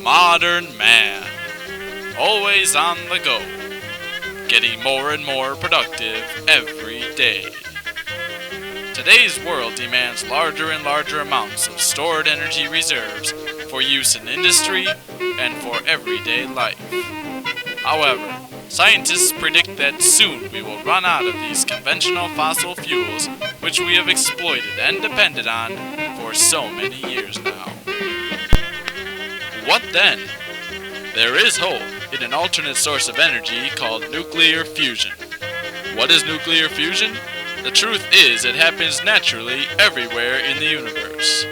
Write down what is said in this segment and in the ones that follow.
modern man, always on the go, getting more and more productive every day. Today's world demands larger and larger amounts of stored energy reserves for use in industry and for everyday life. However, scientists predict that soon we will run out of these conventional fossil fuels which we have exploited and depended on for so many years now. What then? There is hope in an alternate source of energy called nuclear fusion. What is nuclear fusion? The truth is it happens naturally everywhere in the universe.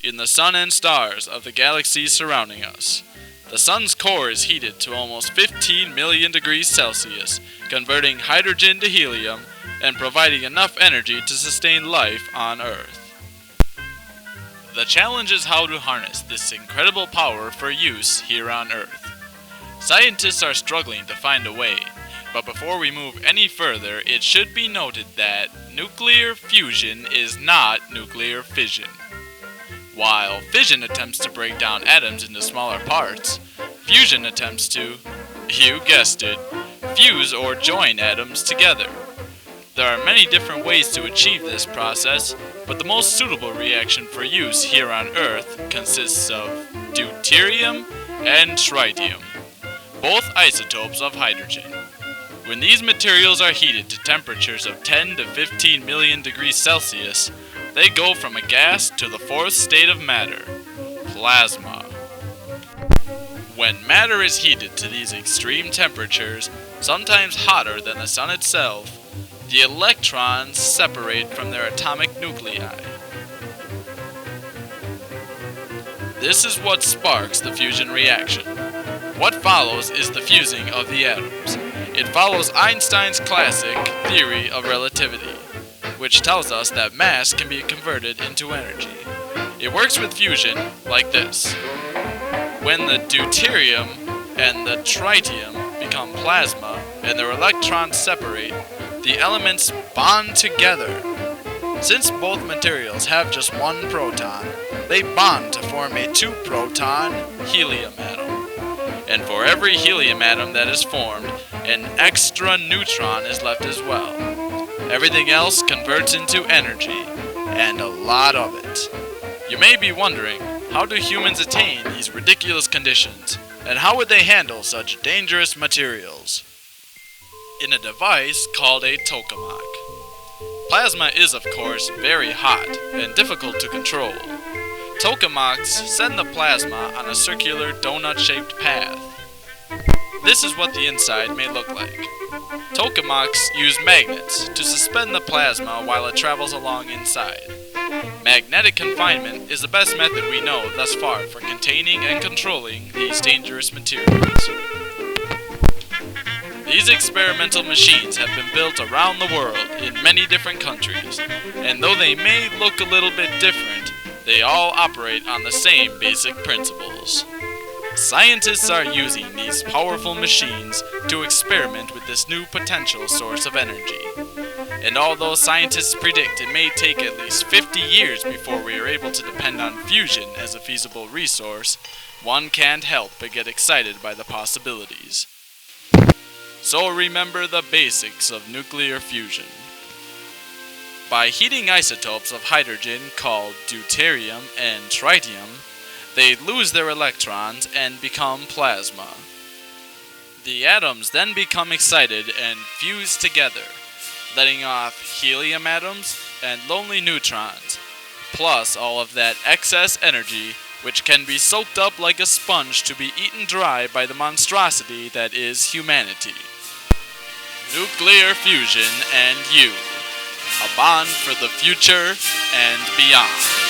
In the sun and stars of the galaxies surrounding us, the sun's core is heated to almost 15 million degrees Celsius, converting hydrogen to helium and providing enough energy to sustain life on Earth. The challenge is how to harness this incredible power for use here on Earth. Scientists are struggling to find a way, but before we move any further, it should be noted that nuclear fusion is not nuclear fission. While fission attempts to break down atoms into smaller parts, fusion attempts to, you guessed it, fuse or join atoms together. There are many different ways to achieve this process, but the most suitable reaction for use here on Earth consists of deuterium and tritium, both isotopes of hydrogen. When these materials are heated to temperatures of 10 to 15 million degrees Celsius, they go from a gas to the fourth state of matter, plasma. When matter is heated to these extreme temperatures, sometimes hotter than the sun itself, the electrons separate from their atomic nuclei. This is what sparks the fusion reaction. What follows is the fusing of the atoms. It follows Einstein's classic theory of relativity, which tells us that mass can be converted into energy. It works with fusion like this. When the deuterium and the tritium become plasma and their electrons separate, the elements bond together. Since both materials have just one proton, they bond to form a two-proton helium atom. And for every helium atom that is formed, an extra neutron is left as well. Everything else converts into energy, and a lot of it. You may be wondering, how do humans attain these ridiculous conditions, and how would they handle such dangerous materials? In a device called a tokamak. Plasma is, of course, very hot and difficult to control. Tokamaks send the plasma on a circular donut-shaped path. This is what the inside may look like. Tokamaks use magnets to suspend the plasma while it travels along inside. Magnetic confinement is the best method we know thus far for containing and controlling these dangerous materials. These experimental machines have been built around the world in many different countries, and though they may look a little bit different, they all operate on the same basic principles. Scientists are using these powerful machines to experiment with this new potential source of energy. And although scientists predict it may take at least 50 years before we are able to depend on fusion as a feasible resource, one can't help but get excited by the possibilities. So remember the basics of nuclear fusion. By heating isotopes of hydrogen called deuterium and tritium, they lose their electrons and become plasma. The atoms then become excited and fuse together, letting off helium atoms and lonely neutrons, plus all of that excess energy which can be soaked up like a sponge to be eaten dry by the monstrosity that is humanity. Nuclear fusion and you, a bond for the future and beyond.